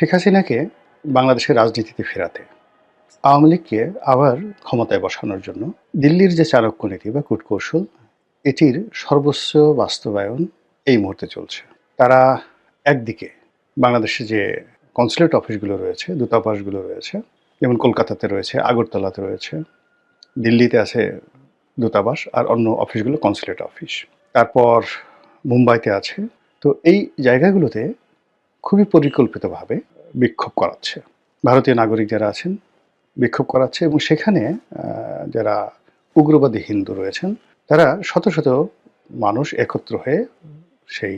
শেখ হাসিনাকে বাংলাদেশের রাজনীতিতে ফেরাতে আওয়ামী লীগকে আবার ক্ষমতায় বসানোর জন্য দিল্লির যে চাণক্যনীতি বা কূটকৌশল এটির সর্বোচ্চ বাস্তবায়ন এই মুহূর্তে চলছে। তারা একদিকে বাংলাদেশে যে কনসুলেট অফিসগুলো রয়েছে, দূতাবাসগুলো রয়েছে, যেমন কলকাতাতে রয়েছে, আগরতলাতে রয়েছে, দিল্লিতে আছে দূতাবাস, আর অন্য অফিসগুলো কনসুলেট অফিস। তারপর মুম্বাইতে আছে। তো এই জায়গাগুলোতে খুবই পরিকল্পিতভাবে বিক্ষোভ করাচ্ছে। ভারতীয় নাগরিক যারা আছেন বিক্ষোভ করাচ্ছে, এবং সেখানে যারা উগ্রবাদী হিন্দু রয়েছেন তারা শত শত মানুষ একত্র হয়ে সেই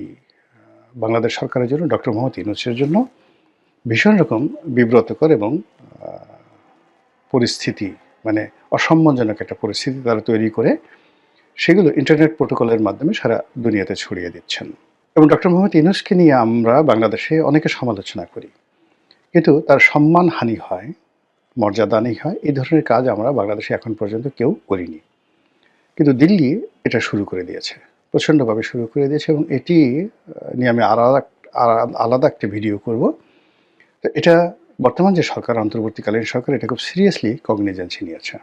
বাংলাদেশ সরকারের জন্য, ডক্টর মোহাম্মদ ইউনূসের জন্য ভীষণ রকম বিব্রতকর এবং পরিস্থিতি, মানে অসম্মানজনক একটা পরিস্থিতি তারা তৈরি করে সেগুলো ইন্টারনেট প্রোটোকলের মাধ্যমে সারা দুনিয়াতে ছড়িয়ে দিচ্ছেন। এবং ডক্টর মোহাম্মদ ইউনূসকে নিয়ে আমরা বাংলাদেশে অনেকে সমালোচনা করি, কিন্তু তার সম্মানহানি হয়, মর্যাদাহানি হয়। এই ধরনের কাজ আমরা বাংলাদেশে এখন পর্যন্ত কেউ করিনি, কিন্তু দিল্লি এটা শুরু করে দিয়েছে, প্রচণ্ডভাবে শুরু করে দিয়েছে। এবং এটি নিয়ে আমি আলাদা একটা ভিডিও করব। তো এটা বর্তমান যে সরকার, অন্তর্বর্তীকালীন সরকার, এটা খুব সিরিয়াসলি কগনিজেন্সি নিয়েছে।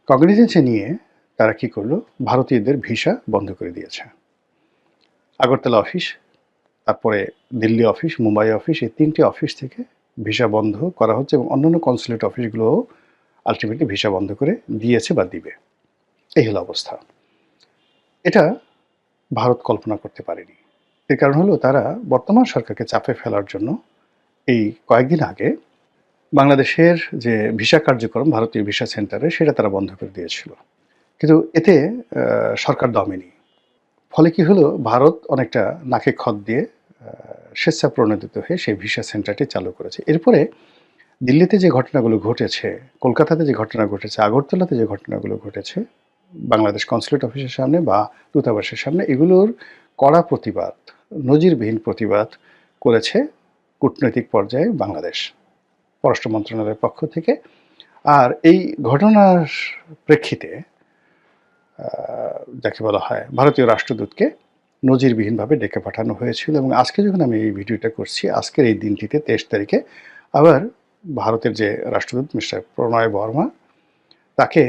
কগনিজেন্সি নিয়ে তারা কি করলো, ভারতীয়দের ভিসা বন্ধ করে দিয়েছে। আগরতলা অফিস, তারপরে দিল্লি অফিস, মুম্বাই অফিস, এই তিনটি অফিস থেকে ভিসা বন্ধ করা হচ্ছে, এবং অন্যান্য কনসুলেট অফিসগুলোও আলটিমেটলি ভিসা বন্ধ করে দিয়েছে বা দিবে। এই হলো অবস্থা। এটা ভারত কল্পনা করতে পারেনি। এর কারণ হলো তারা বর্তমান সরকারকে চাপে ফেলার জন্য এই কয়েকদিন আগে বাংলাদেশের যে ভিসা কার্যক্রম ভারতীয় ভিসা সেন্টারে সেটা তারা বন্ধ করে দিয়েছিল, কিন্তু এতে সরকার দমেনি। ফলে কি হলো, ভারত অনেকটা নাকে খত দিয়ে স্বেচ্ছা প্রণোদিত হয়ে সেই ভিসা সেন্টারটি চালু করেছে। এরপরে দিল্লিতে যে ঘটনাগুলো ঘটেছে, কলকাতাতে যে ঘটনা ঘটেছে, আগরতলাতে যে ঘটনাগুলো ঘটেছে বাংলাদেশ কনসুলেট অফিসের সামনে বা দূতাবাসের সামনে, এগুলোর কড়া প্রতিবাদ, নজিরবিহীন প্রতিবাদ করেছে কূটনৈতিক পর্যায়ে বাংলাদেশ পররাষ্ট্র মন্ত্রণালয়ের পক্ষ থেকে। আর এই ঘটনার প্রেক্ষিতে যাকে বলা হয় ভারতীয় রাষ্ট্রদূতকে নজিরবিহীনভাবে ডেকে পাঠানো হয়েছিল। এবং আজকে যখন আমি এই ভিডিওটা করছি, আজকের এই দিনটিতে 23 তারিখে আবার ভারতের যে রাষ্ট্রদূত মিস্টার প্রণয় বর্মা, তাকে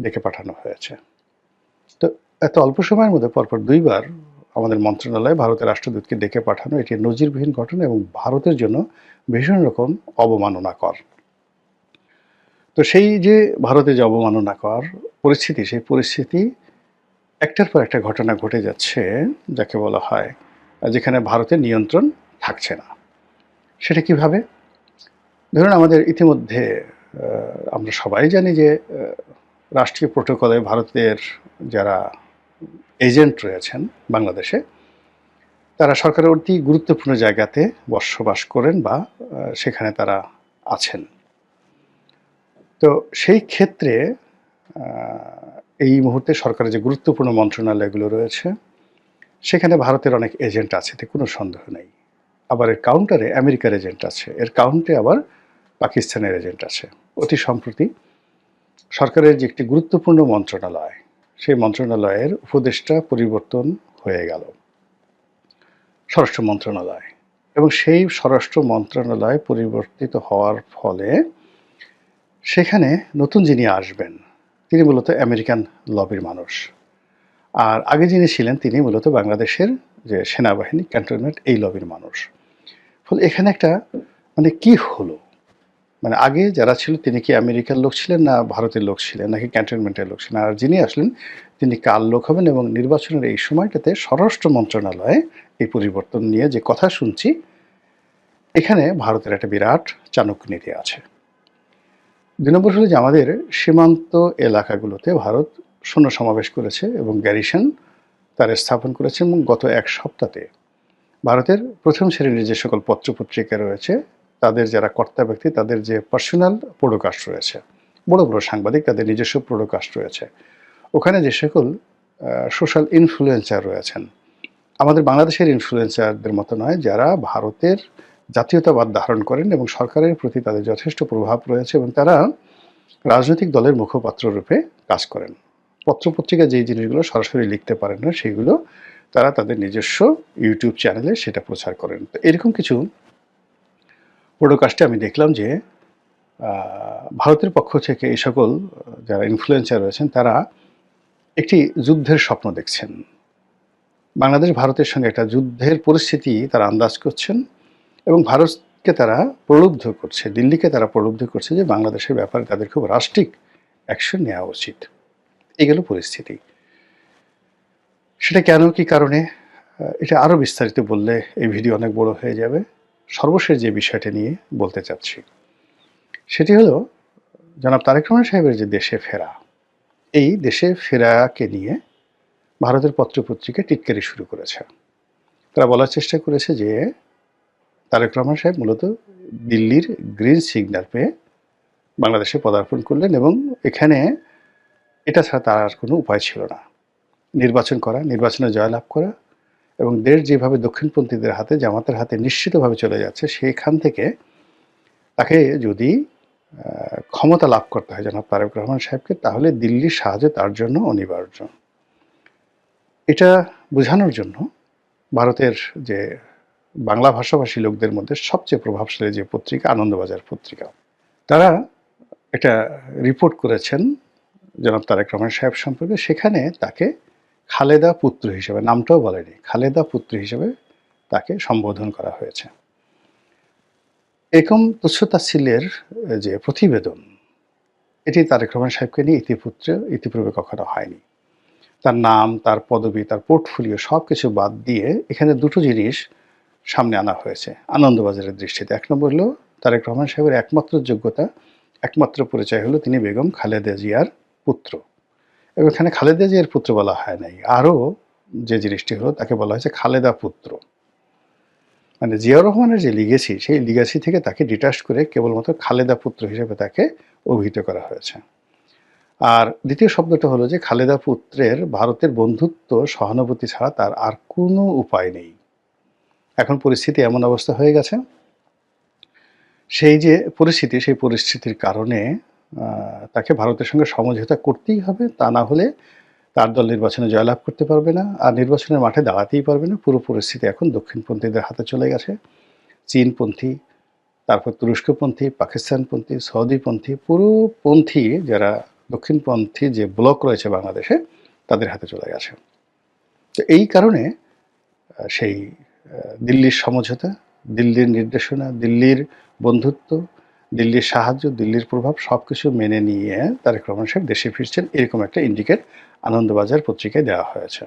ডেকে পাঠানো হয়েছে। তো এত অল্প সময়ের মধ্যে পরপর দুইবার আমাদের মন্ত্রণালয়ে ভারতের রাষ্ট্রদূতকে ডেকে পাঠানো, এটি নজিরবিহীন ঘটনা এবং ভারতের জন্য ভীষণ রকম অবমাননাকর। তো সেই যে ভারতে যে অবমাননাকর পরিস্থিতি, সেই পরিস্থিতি একটার পর একটা ঘটনা ঘটে যাচ্ছে, যাকে বলা হয় যেখানে ভারতের নিয়ন্ত্রণ থাকছে না। সেটা কিভাবে? ধরুন, আমাদের ইতিমধ্যে আমরা সবাই জানি যে রাষ্ট্রীয় প্রোটোকলে ভারতের যারা এজেন্ট রয়েছেন বাংলাদেশে, তারা সরকারের অতি গুরুত্বপূর্ণ জায়গাতে বসবাস করেন বা সেখানে তারা আছেন। তো সেই ক্ষেত্রে এই মুহূর্তে সরকারের যে গুরুত্বপূর্ণ মন্ত্রণালয়গুলো রয়েছে সেখানে ভারতের অনেক এজেন্ট আছে, এতে কোনো সন্দেহ নেই। আবার এর কাউন্টারে আমেরিকার এজেন্ট আছে, এর কাউন্টে আবার পাকিস্তানের এজেন্ট আছে। অতি সম্প্রতি সরকারের যে একটি গুরুত্বপূর্ণ মন্ত্রণালয়, সেই মন্ত্রণালয়ের উপদেষ্টা পরিবর্তন হয়ে গেল স্বরাষ্ট্র মন্ত্রণালয়, এবং সেই স্বরাষ্ট্র মন্ত্রণালয় পরিবর্তিত হওয়ার ফলে সেখানে নতুন যিনি আসবেন তিনি মূলত আমেরিকান লবির মানুষ, আর আগে যিনি ছিলেন তিনি মূলত বাংলাদেশের যে সেনাবাহিনী ক্যান্টনমেন্ট, এই লবির মানুষ। ফলে এখানে একটা মানে কি হলো, মানে আগে যারা ছিল তিনি কি আমেরিকার লোক ছিলেন, না ভারতের লোক ছিলেন, নাকি ক্যান্টনমেন্টের লোক ছিলেন, আর যিনি আসলেন তিনি কার লোক হবেন? এবং নির্বাচনের এই সময়টাতে স্বরাষ্ট্র মন্ত্রণালয়ে এই পরিবর্তন নিয়ে যে কথা শুনছি, এখানে ভারতের একটা বিরাট চাণক্যনীতি আছে। 2 নম্বর হলো যে আমাদের সীমান্ত এলাকাগুলোতে ভারত সৈন্য সমাবেশ করেছে এবং গ্যারিসন তার স্থাপন করেছে, এবং গত এক সপ্তাহে ভারতের প্রথম শ্রেণীর যে সকল পত্রপত্রিকা রয়েছে তাদের যারা কর্তা ব্যক্তি, তাদের যে পার্সোনাল প্রোডকাস্ট রয়েছে, বড় বড় সাংবাদিক, তাদের নিজস্ব প্রোডকাস্ট রয়েছে, ওখানে যে সকল সোশ্যাল ইনফ্লুয়েন্সার রয়েছেন, আমাদের বাংলাদেশের ইনফ্লুয়েন্সারদের মতো নয়, যারা ভারতের জাতীয়তাবাদ ধারণ করেন এবং সরকারের প্রতি তাদের যথেষ্ট প্রভাব রয়েছে, এবং তারা রাজনৈতিক দলের মুখপাত্র রূপে কাজ করেন। পত্রপত্রিকা যেই জিনিসগুলো সরাসরি লিখতে পারেন না, সেগুলো তারা তাদের নিজস্ব ইউটিউব চ্যানেলে সেটা প্রচার করেন। তো এরকম কিছু পডকাস্টে আমি দেখলাম যে ভারতের পক্ষ থেকে এই সকল যারা ইনফ্লুয়েন্সার রয়েছেন তারা একটি যুদ্ধের স্বপ্ন দেখছেন। বাংলাদেশ ভারতের সঙ্গে একটা যুদ্ধের পরিস্থিতি তারা আন্দাজ করছেন এবং ভারতকে তারা প্রলুব্ধ করছে, দিল্লিকে তারা প্রলুব্ধ করছে যে বাংলাদেশের ব্যাপারে তাদের খুব রাষ্ট্রিক অ্যাকশন নেওয়া উচিত। এই গেল পরিস্থিতি। সেটা কেন, কি কারণে, এটা আরও বিস্তারিত বললে এই ভিডিও অনেক বড় হয়ে যাবে। সর্বশেষ যে বিষয়টা নিয়ে বলতে চাচ্ছি সেটি হলো জনাব তারেক রহমান সাহেবের যে দেশে ফেরা, এই দেশে ফেরাকে নিয়ে ভারতের পত্রপত্রিকা টিটকারি শুরু করেছে। তারা বলার চেষ্টা করেছে যে তারেক রহমান সাহেব মূলত দিল্লির গ্রিন সিগন্যাল পেয়ে বাংলাদেশে পদার্পণ করলেন এবং এখানে এটা ছাড়া তার আর কোনো উপায় ছিল না। নির্বাচন করা, নির্বাচনে জয়লাভ করা এবং দেশ যেভাবে দক্ষিণপন্থীদের হাতে, জামাতের হাতে নিশ্চিতভাবে চলে যাচ্ছে, সেইখান থেকে তাকে যদি ক্ষমতা লাভ করতে হয় জনাব তারেক রহমান সাহেবকে, তাহলে দিল্লির সাহায্য তার জন্য অনিবার্য। এটা বোঝানোর জন্য ভারতের যে বাংলা ভাষাভাষী লোকদের মধ্যে সবচেয়ে প্রভাবশালী যে পত্রিকা আনন্দবাজার পত্রিকা, তারা একটা রিপোর্ট করেছেন জনাব তারেক রহমান সাহেব সম্পর্কে। সেখানে তাকে খালেদা পুত্র হিসেবে, নামটাও বলেনি, খালেদা পুত্র হিসেবে তাকে সম্বোধন করা হয়েছে। এরকম তুচ্ছ-তাচ্ছিল্যের যে প্রতিবেদন, এটি তারেক রহমান সাহেবকে নিয়ে ইতিপূর্বে কখনো হয়নি। তার নাম, তার পদবি, তার পোর্টফোলিও সব কিছু বাদ দিয়ে এখানে দুটো জিনিস সামনে আনা হয়েছে আনন্দবাজারের দৃষ্টিতে। এক নম্বর হলো তারেক রহমান সাহেবের একমাত্র যোগ্যতা, একমাত্র পরিচয় হলো তিনি বেগম খালেদা জিয়ার পুত্র। এবং এখানে খালেদা জিয়ার পুত্র বলা হয় নাই, আরও যে জিনিসটি হলো তাকে বলা হয়েছে খালেদা পুত্র। মানে জিয়াউর রহমানের যে লিগেসি, সেই লিগেসি থেকে তাকে ডিটাচ করে কেবলমাত্র খালেদা পুত্র হিসেবে তাকে অভিহিত করা হয়েছে। আর দ্বিতীয় শব্দটা হলো যে খালেদা পুত্রের ভারতের বন্ধুত্ব, সহানুভূতি ছাড়া তার আর কোনো উপায় নেই। এখন পরিস্থিতি এমন অবস্থা হয়ে গেছে, সেই যে পরিস্থিতি, সেই পরিস্থিতির কারণে তাকে ভারতের সঙ্গে সমঝোতা করতেই হবে। তা না হলে তার দল নির্বাচনে জয়লাভ করতে পারবে না, আর নির্বাচনের মাঠে দাঁড়াতেই পারবে না। পুরো পরিস্থিতি এখন দক্ষিণপন্থীদের হাতে চলে গেছে। চীনপন্থী, তারপর তুরস্কপন্থী, পাকিস্তানপন্থী, সৌদিপন্থী, পুরো পন্থী যারা দক্ষিণপন্থী যে ব্লক রয়েছে বাংলাদেশে, তাদের হাতে চলে গেছে। তো এই কারণে সেই দিল্লির সমঝোতা, দিল্লির নির্দেশনা, দিল্লির বন্ধুত্ব, দিল্লির সাহায্য, দিল্লির প্রভাব সব কিছু মেনে নিয়ে তারেক রহমান সাহেব দেশে ফিরছেন, এরকম একটা ইন্ডিকেট আনন্দবাজার পত্রিকায় দেওয়া হয়েছে।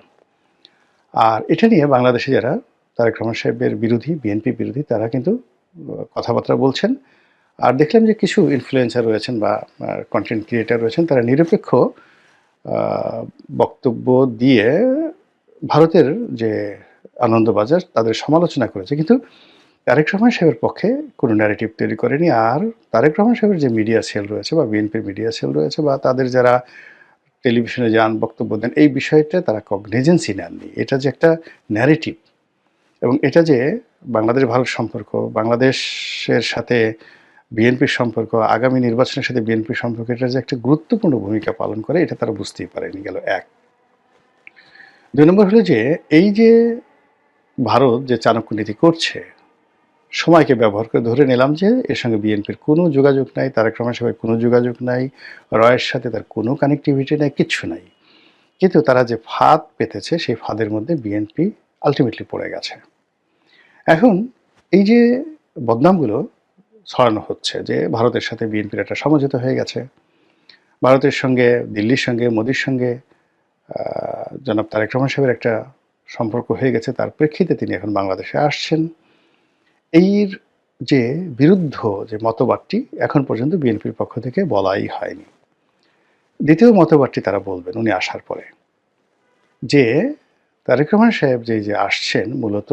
আর এটা নিয়ে বাংলাদেশে যারা তারেক রহমান সাহেবের বিরোধী, বিএনপি বিরোধী, তারা কিন্তু কথাবার্তা বলছেন। আর দেখলাম যে কিছু ইনফ্লুয়েন্সার রয়েছেন বা কন্টেন্ট ক্রিয়েটার রয়েছেন, তারা নিরপেক্ষ বক্তব্য দিয়ে ভারতের যে আনন্দবাজার তাদের সমালোচনা করেছে, কিন্তু তারেক রহমান সাহেবের পক্ষে কোনো ন্যারেটিভ তৈরি করেনি। আর তারেক রহমান সাহেবের যে মিডিয়া সেল রয়েছে বা বিএনপির মিডিয়া সেল রয়েছে বা তাদের যারা টেলিভিশনে যান, বক্তব্য দেন, এই বিষয়টা তারা কগনিজেন্সই নেননি। এটা যে একটা ন্যারেটিভ এবং এটা যে বাংলাদেশ ভারত সম্পর্ক, বাংলাদেশের সাথে বিএনপির সম্পর্ক, আগামী নির্বাচনের সাথে বিএনপির সম্পর্ক, এটা যে একটা গুরুত্বপূর্ণ ভূমিকা পালন করে, এটা তারা বুঝতেই পারেনি। গেল এক। দুই নম্বর হলো যে এই যে ভারত যে চাণক্য নীতি করছে, সময়কে ব্যবহার করে ধরে নিলাম যে এর সঙ্গে বিএনপির কোনো যোগাযোগ নাই, তারেক রহমান সাহেবের কোনো যোগাযোগ নাই, রয়ের সাথে তার কোনো কানেক্টিভিটি নাই, কিচ্ছু নাই। কিন্তু তারা যে ফাঁদ পেতেছে, সেই ফাঁদের মধ্যে বিএনপি আলটিমেটলি পড়ে গেছে। এখন এই যে বদনামগুলো ছড়ানো হচ্ছে যে ভারতের সাথে বিএনপির একটা সমঝোতা হয়ে গেছে, ভারতের সঙ্গে, দিল্লির সঙ্গে, মোদির সঙ্গে জনাব তারেক রহমান সাহেবের একটা সম্পর্ক হয়ে গেছে, তার প্রেক্ষিতে তিনি এখন বাংলাদেশে আসছেন। এর যে বিরুদ্ধ যে মতবাদটি এখন পর্যন্ত বিএনপির পক্ষ থেকে বলাই হয়নি। দ্বিতীয় মতবাদটি তারা বলবেন উনি আসার পরে, যে তারেক রহমান সাহেব যে আসছেন মূলত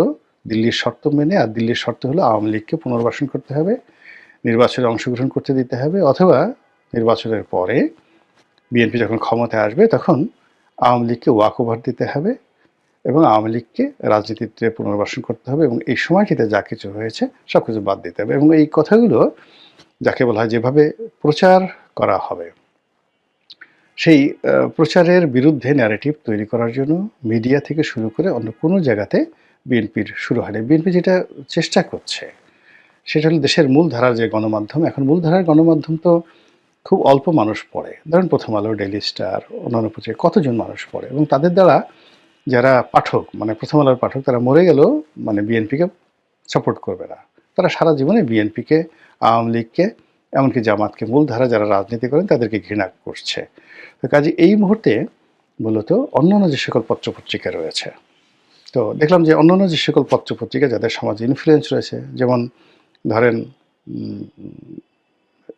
দিল্লির শর্ত মেনে। আর দিল্লির শর্ত হলো আওয়ামী লীগকে পুনর্বাসন করতে হবে, নির্বাচনে অংশগ্রহণ করতে দিতে হবে, অথবা নির্বাচনের পরে বিএনপি যখন ক্ষমতায় আসবে তখন আওয়ামী লীগকে ওয়াক ওভার দিতে হবে এবং আওয়ামী লীগকে রাজনীতিতে পুনর্বাসন করতে হবে এবং এই সময়টিতে যা কিছু হয়েছে সব কিছু বাদ দিতে হবে। এবং এই কথাগুলো যাকে বলা হয় যেভাবে প্রচার করা হবে, সেই প্রচারের বিরুদ্ধে ন্যারেটিভ তৈরি করার জন্য মিডিয়া থেকে শুরু করে অন্য কোনো জায়গাতে বিএনপির শুরু হয়নি। বিএনপি যেটা চেষ্টা করছে সেটা হলো দেশের মূলধারার যে গণমাধ্যম। এখন মূলধারার গণমাধ্যম তো খুব অল্প মানুষ পড়ে। ধরেন প্রথম আলো, ডেইলি স্টার, অন্যান্য পত্রিকা কতজন মানুষ পড়ে এবং তাদের দ্বারা যারা পাঠক মানে প্রথম আলোর পাঠক তারা মরে গেলেও মানে বিএনপিকে সাপোর্ট করবে না। তারা সারা জীবনে বিএনপিকে, আওয়ামী লীগকে, এমনকি জামাতকে, মূলধারা যারা রাজনীতি করেন তাদেরকে ঘৃণা করছে। তো কাজে এই মুহূর্তে মূলত অন্যান্য যে সকল পত্রপত্রিকা রয়েছে, তো দেখলাম যে অন্যান্য যে সকল পত্রপত্রিকা যাদের সমাজে ইনফ্লুয়েন্স রয়েছে, যেমন ধরেন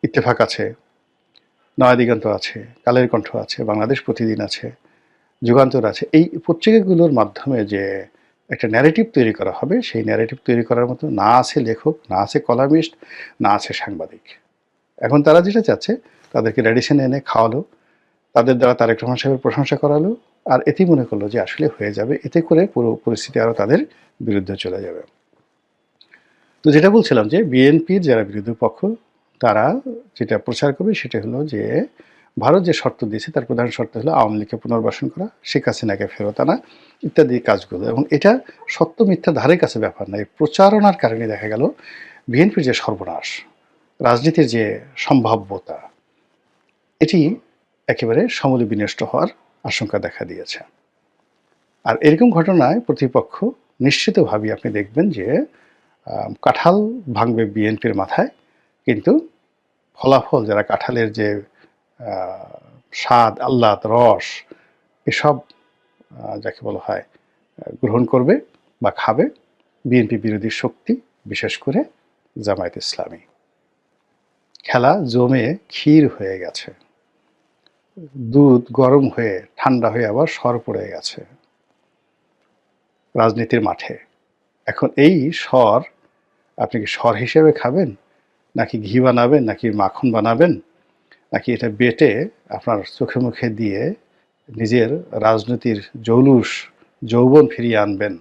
ইত্তেফাক আছে, নয়া দিগন্ত আছে, কালের কণ্ঠ আছে, বাংলাদেশ প্রতিদিন আছে, যুগান্তর আছে, এই পত্রিকাগুলোর মাধ্যমে যে একটা ন্যারেটিভ তৈরি করা হবে, সেই ন্যারেটিভ তৈরি করার মতো না আছে লেখক, না আছে কলামিস্ট, না আছে সাংবাদিক। এখন তারা যেটা চাচ্ছে, তাদেরকে রেডিশনে এনে খাওয়ালো, তাদের দ্বারা তারেক রহমান সাহেবের প্রশংসা করালো, আর এতেই মনে করলো যে আসলে হয়ে যাবে, এতে করে পুরো পরিস্থিতি আরও তাদের বিরুদ্ধে চলে যাবে। তো যেটা বলছিলাম যে বিএনপির যারা বিরোধী পক্ষ তারা যেটা প্রচার করবে সেটা হলো যে ভারত যে শর্ত দিয়েছে তার প্রধান শর্ত হলো আওয়ামী লীগকে পুনর্বাসন করা, শেখ হাসিনাকে ফেরত আনা ইত্যাদি কাজগুলো। এবং এটা সত্য মিথ্যা ধারে কাছে ব্যাপার না, এই প্রচারণার কারণে দেখা গেল বিএনপির যে সর্বনাশ, রাজনীতির যে সম্ভাব্যতা, এটি একেবারে সমূলে বিনষ্ট হওয়ার আশঙ্কা দেখা দিয়েছে। আর এরকম ঘটনায় প্রতিপক্ষ নিশ্চিতভাবেই আপনি দেখবেন যে কাঁঠাল ভাঙবে বিএনপির মাথায়, কিন্তু ফলাফল যারা কাঁঠালের যে স্বাদ, আহ্লাদ, রস এসব যাকে বলা হয় গ্রহণ করবে বা খাবে বিএনপি বিরোধী শক্তি, বিশেষ করে জামায়াত ইসলামী। খেলা জমে ক্ষীর হয়ে গেছে, দুধ গরম হয়ে ঠান্ডা হয়ে আবার সর পড়ে গেছে রাজনীতির মাঠে। এখন এই সর আপনি কি সর হিসেবে খাবেন, নাকি ঘি বানাবেন, নাকি মাখন বানাবেন, নাকি এটা বেটে আপনার চোখে মুখে দিয়ে নিজের রাজনীতির জৌলুস যৌবন ফিরিয়ে আনবেন?